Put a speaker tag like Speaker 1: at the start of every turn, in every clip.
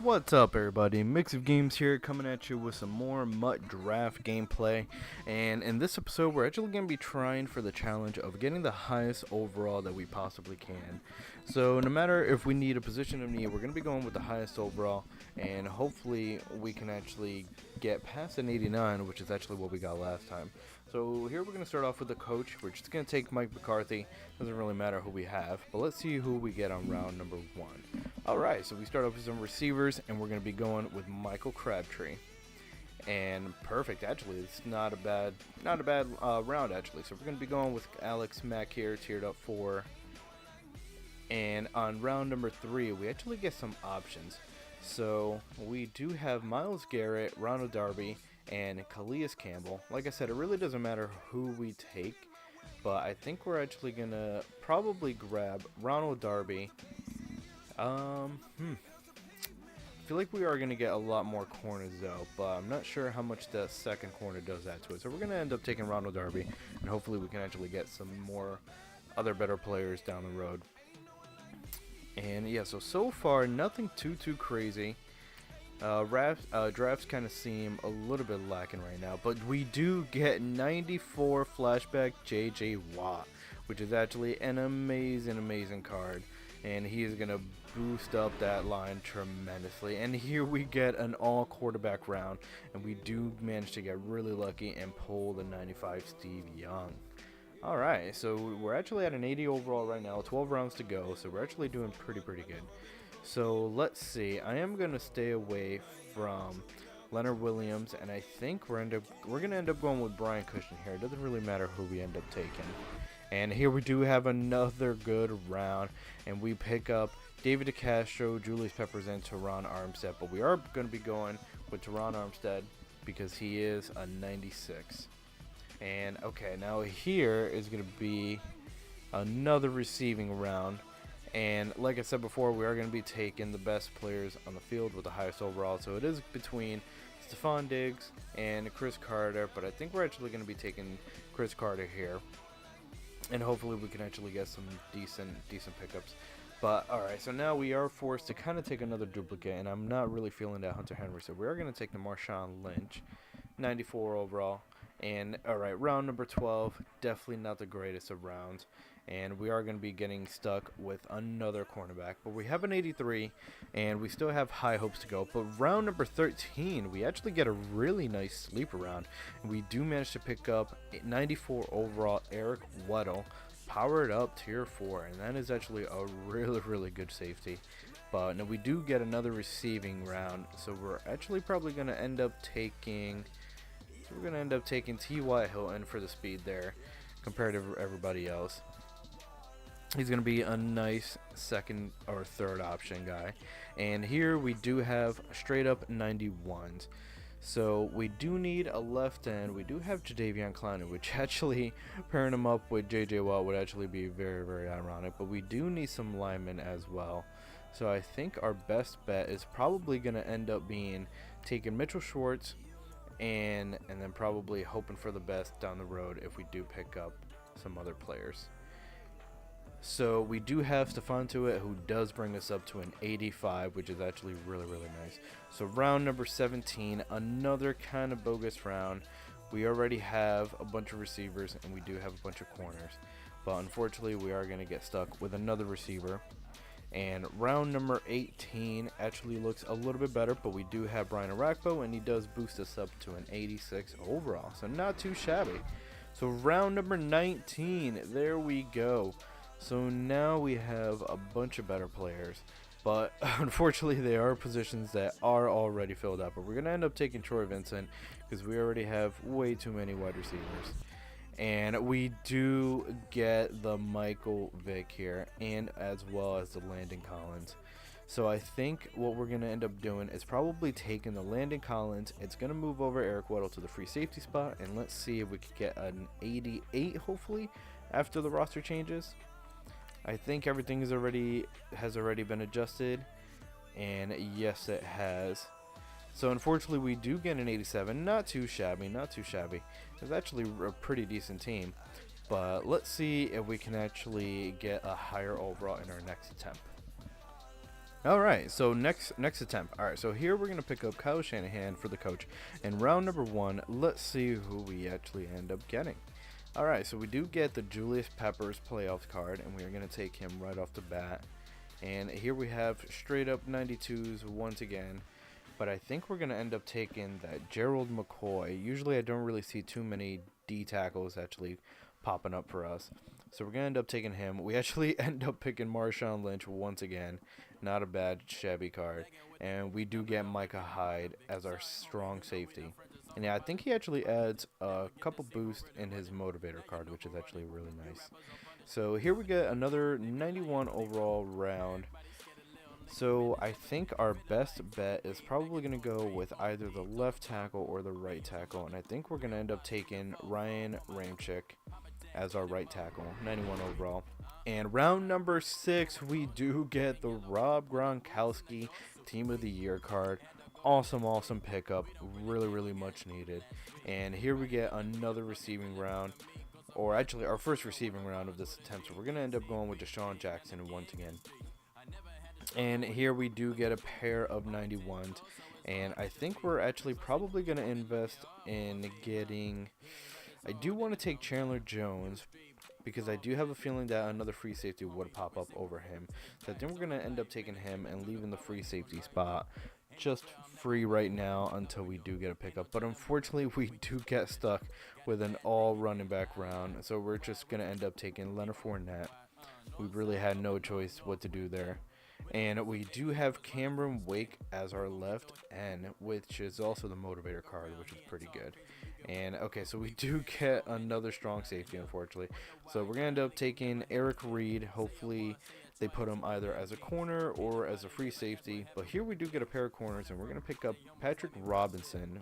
Speaker 1: What's up, everybody? Mix of Games here, coming at you with some more MUT draft gameplay. And in this episode, we're actually going to be trying for the challenge of getting the highest overall that we possibly can. So no matter if we need a position of need, we're going to be going with the highest overall, and hopefully we can actually get past an 89, which is actually what we got last time. So here we're going to start off with the coach. We're just going to take Mike McCarthy. Doesn't really matter who we have, but let's see who we get on round number 1. Alright, so we start off with some receivers, and we're going to be going with Michael Crabtree. And perfect, actually, it's not a bad round, actually. So we're going to be going with Alex Mack here, tiered up 4. And on round number 3, we actually get some options. So we do have Myles Garrett, Ronald Darby, and Calais Campbell. Like I said, it really doesn't matter who we take, but I think we're actually going to probably grab Ronald Darby. I feel like we are going to get a lot more corners though, but I'm not sure how much the second corner does add to it. So we're going to end up taking Ronald Darby, and hopefully we can actually get some more other better players down the road. And yeah, so far nothing too crazy. Drafts kind of seem a little bit lacking right now, but we do get 94 flashback JJ Watt, which is actually an amazing card, and he is gonna boost up that line tremendously. And here we get an all quarterback round, and we do manage to get really lucky and pull the 95 Steve Young. Alright, so we're actually at an 80 overall right now, 12 rounds to go, so we're actually doing pretty good. So let's see, I am going to stay away from Leonard Williams, and I think we're going to end up going with Brian Cushing here. It doesn't really matter who we end up taking. And here we do have another good round, and we pick up David DeCastro, Julius Peppers, and Teron Armstead, but we are going to be going with Teron Armstead because he is a 96. And okay, now here is going to be another receiving round. And like I said before, we are going to be taking the best players on the field with the highest overall. So it is between Stephon Diggs and Chris Carter, but I think we're actually going to be taking Chris Carter here. And hopefully we can actually get some decent pickups. But alright, so now we are forced to kind of take another duplicate, and I'm not really feeling that Hunter Henry. So we are going to take the Marshawn Lynch, 94 overall. And alright, round number 12, definitely not the greatest of rounds. And we are going to be getting stuck with another cornerback. But we have an 83, and we still have high hopes to go. But round number 13, we actually get a really nice sleeper round. And we do manage to pick up 94 overall Eric Weddle, powered up tier 4. And that is actually a really good safety. But now we do get another receiving round. So we're actually probably going to end up taking... We're going to end up taking T.Y. Hilton for the speed there compared to everybody else. He's going to be a nice second or third option guy. And here we do have straight up 91s. So we do need a left end. We do have Jadeveon Clowney, which actually pairing him up with J.J. Watt would actually be very ironic. But we do need some linemen as well. So I think our best bet is probably going to end up being taking Mitchell Schwartz, and then probably hoping for the best down the road if we do pick up some other players. So we do have Stephon Tuitt, who does bring us up to an 85, which is actually really nice. So round number 17, another kind of bogus round. We already have a bunch of receivers, and we do have a bunch of corners. But unfortunately, we are going to get stuck with another receiver. And round number 18 actually looks a little bit better, but we do have Brian Arakpo, and he does boost us up to an 86 overall, so not too shabby. So round number 19, there we go. So now we have a bunch of better players, but unfortunately there are positions that are already filled up. But we're going to end up taking Troy Vincent because we already have way too many wide receivers. And we do get the Michael Vick here, and as well as the Landon Collins. So I think what we're going to end up doing is probably taking the Landon Collins. It's going to move over Eric Weddle to the free safety spot, and let's see if we can get an 88 hopefully after the roster changes. I think everything has already been adjusted, and yes, it has. So unfortunately we do get an 87, not too shabby. It's actually a pretty decent team, but let's see if we can actually get a higher overall in our next attempt. All right, so next attempt. All right, so here we're gonna pick up Kyle Shanahan for the coach, and round number 1. Let's see who we actually end up getting. All right, so we do get the Julius Peppers playoffs card, and we are gonna take him right off the bat. And here we have straight up 92s once again, but I think we're gonna end up taking that Gerald McCoy. Usually, I don't really see too many D tackles actually popping up for us. So we're going to end up taking him. We actually end up picking Marshawn Lynch once again. Not a bad shabby card. And we do get Micah Hyde as our strong safety. And yeah, I think he actually adds a couple boosts in his motivator card, which is actually really nice. So here we get another 91 overall round. So I think our best bet is probably going to go with either the left tackle or the right tackle. And I think we're going to end up taking Ryan Ramczyk as our right tackle, 91 overall. And round number 6, we do get the Rob Gronkowski Team of the Year card. Awesome pickup, really much needed. And here we get another receiving round, or actually our first receiving round of this attempt. So we're going to end up going with Deshaun Jackson once again. And here we do get a pair of 91s. And I think we're actually probably going to invest in getting... I do want to take Chandler Jones because I do have a feeling that another free safety would pop up over him. So I think we're going to end up taking him and leaving the free safety spot just free right now until we do get a pickup. But unfortunately, we do get stuck with an all running back round. So we're just going to end up taking Leonard Fournette. We really had no choice what to do there. And we do have Cameron Wake as our left end, which is also the motivator card, which is pretty good. And okay, so we do get another strong safety, unfortunately. So we're going to end up taking Eric Reed. Hopefully they put him either as a corner or as a free safety. But here we do get a pair of corners, and we're going to pick up Patrick Robinson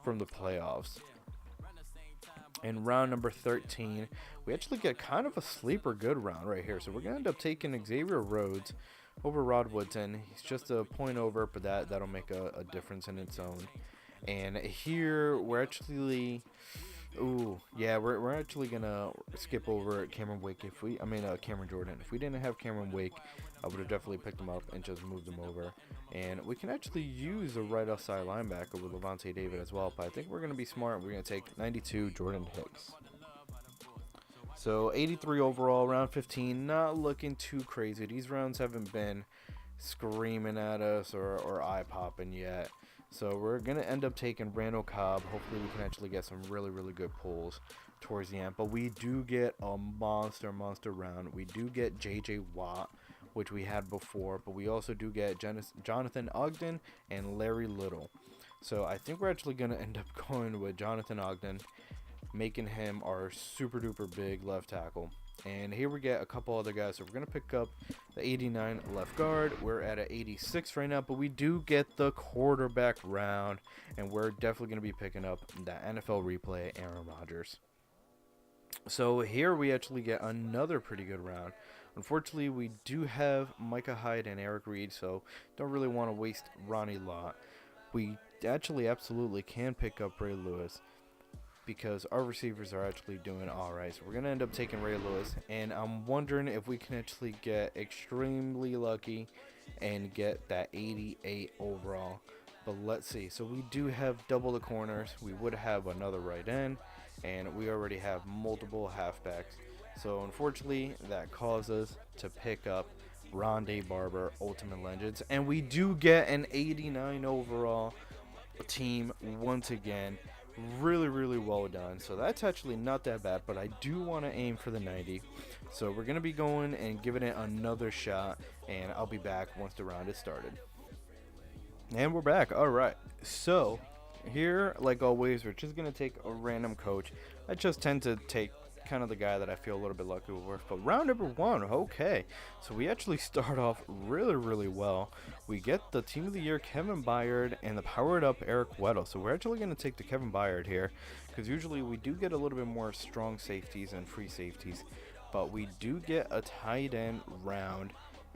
Speaker 1: from the playoffs. In round number 13, we actually get kind of a sleeper good round right here. So we're going to end up taking Xavier Rhodes over Rod Woodson. He's just a point over, but that'll make a difference in its own. And here we're actually, we're actually gonna skip over Cameron Wake Cameron Jordan. If we didn't have Cameron Wake, I would have definitely picked him up and just moved him over. And we can actually use a right outside linebacker with Levante David as well. But I think we're gonna be smart. We're gonna take 92 Jordan Hicks. So 83 overall, round 15. Not looking too crazy. These rounds haven't been screaming at us or eye popping yet. So we're going to end up taking Randall Cobb. Hopefully we can actually get some really good pulls towards the end. But we do get a monster round. We do get J.J. Watt, which we had before. But we also do get Jonathan Ogden and Larry Little. So I think we're actually going to end up going with Jonathan Ogden, making him our super duper big left tackle. And here we get a couple other guys. So we're going to pick up the 89 left guard. We're at an 86 right now, but we do get the quarterback round. And we're definitely going to be picking up that NFL replay, Aaron Rodgers. So here we actually get another pretty good round. Unfortunately, we do have Micah Hyde and Eric Reed, so don't really want to waste Ronnie Lott. We actually absolutely can pick up Ray Lewis, because our receivers are actually doing all right. So we're going to end up taking Ray Lewis, and I'm wondering if we can actually get extremely lucky and get that 88 overall. But let's see. So we do have double the corners. We would have another right end, and we already have multiple halfbacks. So unfortunately, that causes us to pick up Rondé Barber, Ultimate Legends, and we do get an 89 overall team once again. Really well done. So that's actually not that bad, but I do want to aim for the 90. So we're going to be going and giving it another shot, and I'll be back once the round is started. And we're back. All right. So here, like always, we're just going to take a random coach. I just tend to take kind of the guy that I feel a little bit lucky with. But round number 1, okay. So we actually start off really well. We get the Team of the Year Kevin Byard and the powered up Eric Weddle. So we're actually going to take the Kevin Byard here, because usually we do get a little bit more strong safeties and free safeties, but we do get a tight end round,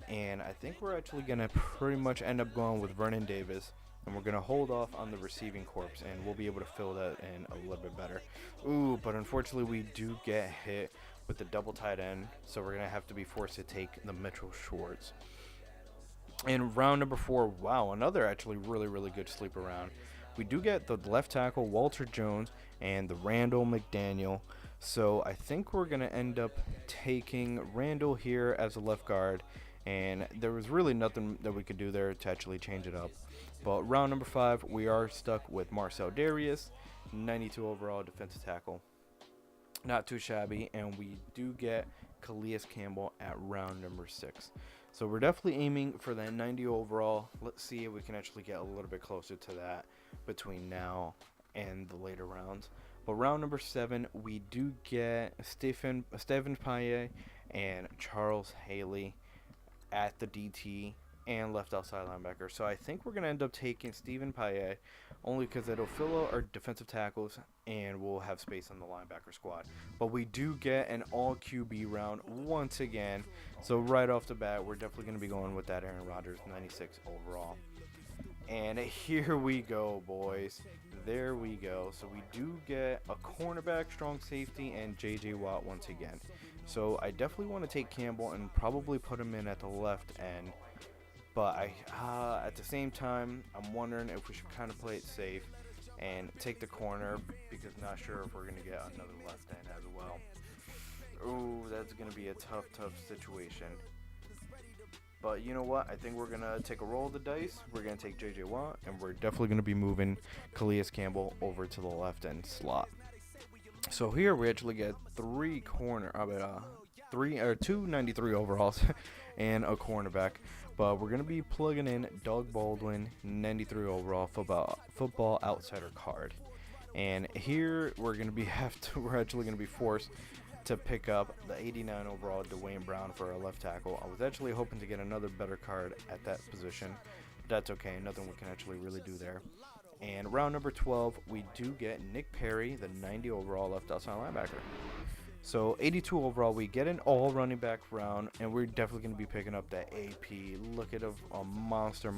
Speaker 1: and I think we're actually going to pretty much end up going with Vernon Davis. And we're going to hold off on the receiving corps, and we'll be able to fill that in a little bit better. Ooh, but unfortunately we do get hit with the double tight end, so we're going to have to be forced to take the Mitchell Schwartz. In round number 4, wow, another actually really good sleeper round. We do get the left tackle Walter Jones and the Randall McDaniel. So I think we're going to end up taking Randall here as a left guard. And there was really nothing that we could do there to actually change it up. But round number 5, we are stuck with Marcel Darius, 92 overall defensive tackle. Not too shabby, and we do get Calais Campbell at round number 6. So we're definitely aiming for that 90 overall. Let's see if we can actually get a little bit closer to that between now and the later rounds. But round number 7, we do get Stephen Paye and Charles Haley at the DT and left outside linebacker. So I think we're going to end up taking Stephen Paye only because it'll fill out our defensive tackles and we'll have space on the linebacker squad. But we do get an all QB round once again. So right off the bat, we're definitely going to be going with that Aaron Rodgers 96 overall. And here we go, boys. There we go. So we do get a cornerback, strong safety, and J.J. Watt once again. So I definitely want to take Campbell and probably put him in at the left end. But at the same time, I'm wondering if we should kind of play it safe and take the corner because not sure if we're going to get another left end as well. Ooh, that's going to be a tough situation. But you know what? I think we're going to take a roll of the dice. We're going to take J.J. Watt, and we're definitely going to be moving Calais Campbell over to the left end slot. So here we actually get two 93 overalls and a cornerback. But we're going to be plugging in Doug Baldwin, 93 overall football outsider card. And here we're actually going to be forced to pick up the 89 overall Dwayne Brown for our left tackle. I was actually hoping to get another better card at that position. But that's okay. Nothing we can actually really do there. And round number 12, we do get Nick Perry, the 90 overall left outside linebacker. So 82 overall, we get an all running back round, and we're definitely going to be picking up that AP. Look at a monster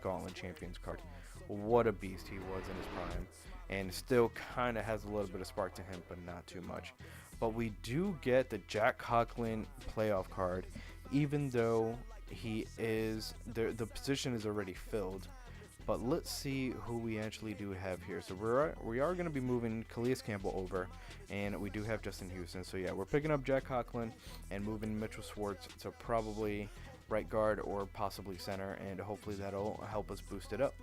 Speaker 1: Gauntlet Champions card. What a beast he was in his prime. And still kind of has a little bit of spark to him, but not too much. But we do get the Jack Conklin playoff card, even though he is the position is already filled. But let's see who we actually do have here. So we are going to be moving Calais Campbell over, and we do have Justin Houston. So yeah, we're picking up Jack Conklin and moving Mitchell Schwartz to probably right guard or possibly center, and hopefully that'll help us boost it up.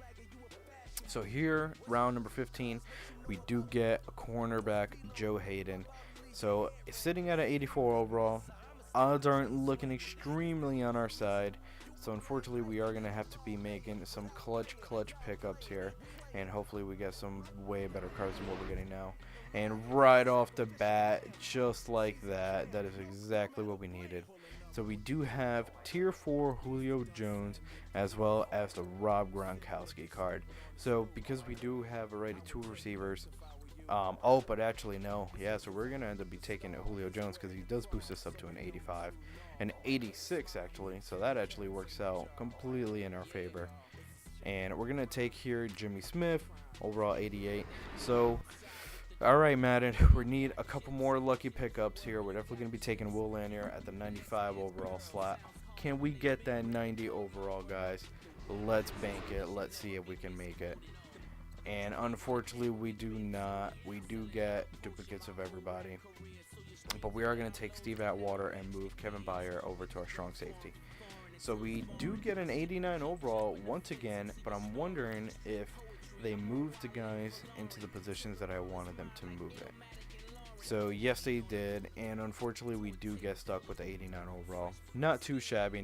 Speaker 1: So here, round number 15, we do get a cornerback, Joe Hayden. So sitting at an 84 overall, odds aren't looking extremely on our side. So unfortunately, we are going to have to be making some clutch pickups here. And hopefully we get some way better cards than what we're getting now. And right off the bat, just like that, that is exactly what we needed. So we do have Tier 4 Julio Jones as well as the Rob Gronkowski card. So because we do have already 2 receivers, but actually no. Yeah, so we're going to end up taking Julio Jones because he does boost us up to an 85. An 86 actually, so that actually works out completely in our favor. And we're going to take here Jimmy Smith, overall 88. So, alright Madden, we need a couple more lucky pickups here. We're definitely going to be taking Will Lanier at the 95 overall slot. Can we get that 90 overall, guys? Let's bank it. Let's see if we can make it. And unfortunately, we do not. We do get duplicates of everybody. But we are going to take Steve Atwater and move Kevin Byard over to our strong safety. So we do get an 89 overall once again, but I'm wondering if they moved the guys into the positions that I wanted them to move in. So yes, they did, and unfortunately, we do get stuck with the 89 overall. Not too shabby,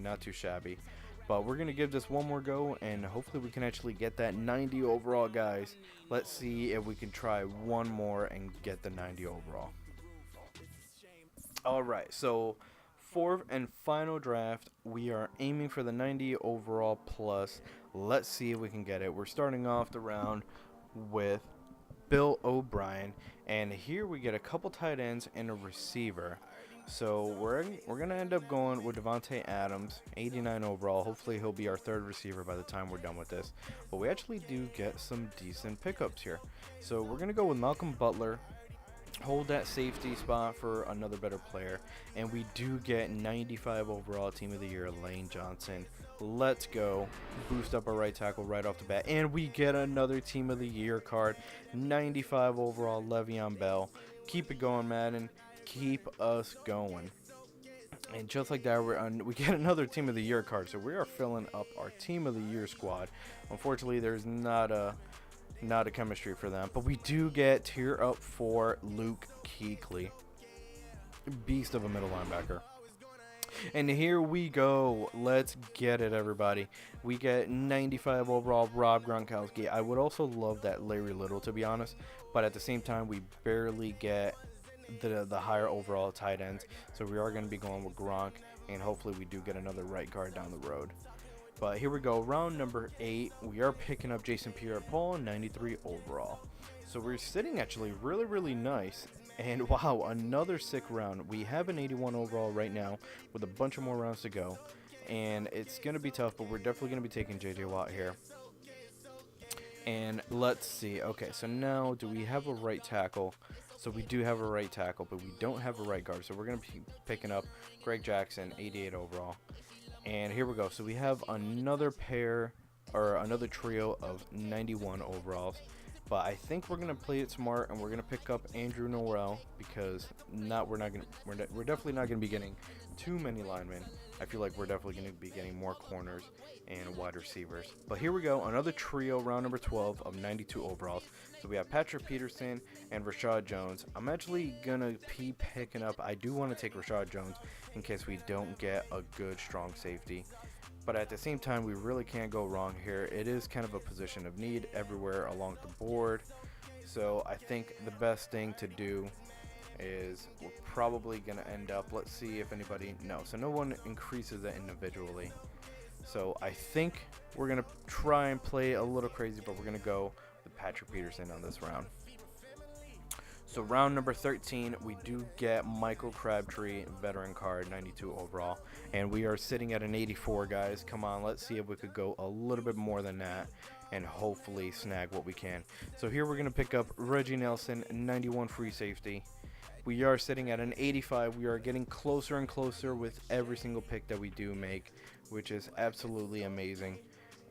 Speaker 1: but we're going to give this one more go, and hopefully we can actually get that 90 overall, guys. Let's see if we can try one more and get the 90 overall. Alright, so fourth and final draft, we are aiming for the 90 overall plus. Let's see if we can get it. We're starting off the round with Bill O'Brien, and here we get a couple tight ends and a receiver. So we're going to end up going with Devontae Adams, 89 overall. Hopefully he'll be our third receiver by the time we're done with this. But we actually do get some decent pickups here. So we're going to go with Malcolm Butler, hold that safety spot for another better player, and we do get 95 overall team of the year Lane Johnson, Let's go. Boost up our right tackle right off the bat. And we get another Team of the Year card. 95 overall, Le'Veon Bell. Keep it going, Madden. Keep us going. And just like that, we get another Team of the Year card. So we are filling up our Team of the Year squad. Unfortunately, there's not a chemistry for them. But we do get tier up for Luke Kuechly. Beast of a middle linebacker. And here we go. Let's get it, everybody. We get 95 overall, Rob Gronkowski. I would also love that Larry Little, to be honest. But at the same time, we barely get the higher overall tight ends. So we are going to be going with Gronk. And hopefully we do get another right guard down the road. But here we go. Round number 8. We are picking up Jason Pierre-Paul, 93 overall. So we're sitting actually really, really nice. And wow, another sick round. We have an 81 overall right now with a bunch of more rounds to go. And it's going to be tough, but we're definitely going to be taking J.J. Watt here. And let's see. Okay, so now do we have a right tackle? So we do have a right tackle, but we don't have a right guard. So we're going to be picking up Greg Jackson, 88 overall. And here we go. So we have another trio of 91 overalls. But I think we're gonna play it smart, and we're gonna pick up Andrew Norwell because we're definitely not gonna be getting too many linemen. I feel like we're definitely gonna be getting more corners and wide receivers. But here we go, another trio, round number 12 of 92 overalls. So we have Patrick Peterson and Rashad Jones. I'm actually gonna be picking up. I do want to take Rashad Jones in case we don't get a good strong safety. But at the same time, we really can't go wrong here. It is kind of a position of need everywhere along the board. So I think the best thing to do is we're probably going to end up, let's see if anybody, no. So no one increases it individually. So I think we're going to try and play a little crazy, but we're going to go with Patrick Peterson on this round. So round number 13, we do get Michael Crabtree, veteran card, 92 overall. And we are sitting at an 84, guys. Come on, let's see if we could go a little bit more than that and hopefully snag what we can. So here we're going to pick up Reggie Nelson, 91 free safety. We are sitting at an 85. We are getting closer and closer with every single pick that we do make, which is absolutely amazing.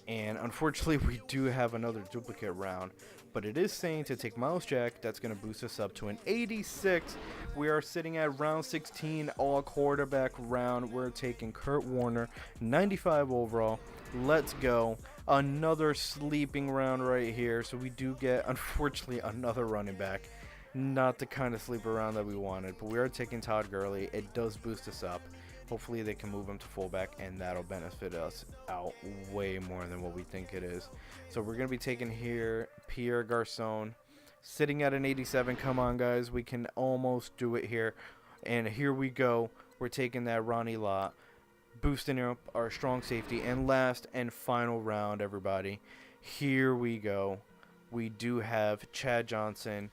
Speaker 1: And unfortunately, we do have another duplicate round. But it is saying to take Miles Jack. That's going to boost us up to an 86. We are sitting at round 16, all quarterback round. We're taking Kurt Warner, 95 overall. Let's go. Another sleeping round right here. So we do get, unfortunately, another running back. Not the kind of sleeper round that we wanted. But we are taking Todd Gurley. It does boost us up. Hopefully they can move him to fullback, and that'll benefit us out way more than what we think it is. So we're going to be taking here Pierre Garçon, sitting at an 87. Come on, guys. We can almost do it here. And here we go. We're taking that Ronnie Lott, boosting up our strong safety. And last and final round, everybody. Here we go. We do have Chad Johnson,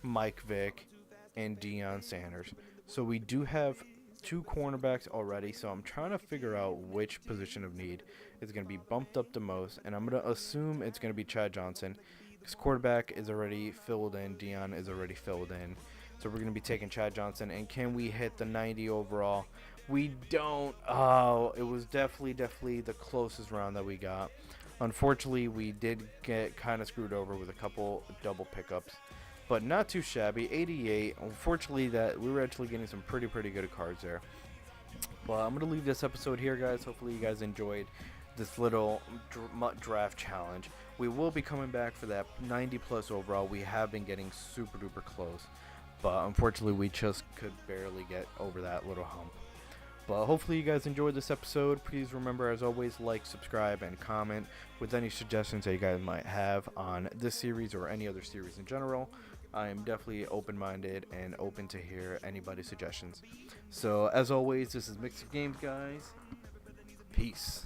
Speaker 1: Mike Vick, and Deion Sanders. So we do have 2 cornerbacks already, so I'm trying to figure out which position of need is going to be bumped up the most, and I'm going to assume it's going to be Chad Johnson because quarterback is already filled in, Deion is already filled in, so we're going to be taking Chad Johnson. And can we hit the 90 overall? We don't. Oh, it was definitely the closest round that we got. Unfortunately, we did get kind of screwed over with a couple double pickups. But not too shabby, 88. Unfortunately, that we were actually getting some pretty good cards there. Well, I'm going to leave this episode here, guys. Hopefully you guys enjoyed this little MUT draft challenge. We will be coming back for that 90+ overall. We have been getting super duper close. But unfortunately, we just could barely get over that little hump. But hopefully you guys enjoyed this episode. Please remember, as always, like, subscribe, and comment with any suggestions that you guys might have on this series or any other series in general. I am definitely open-minded and open to hear anybody's suggestions. So, as always, this is Mixed Games, guys. Peace.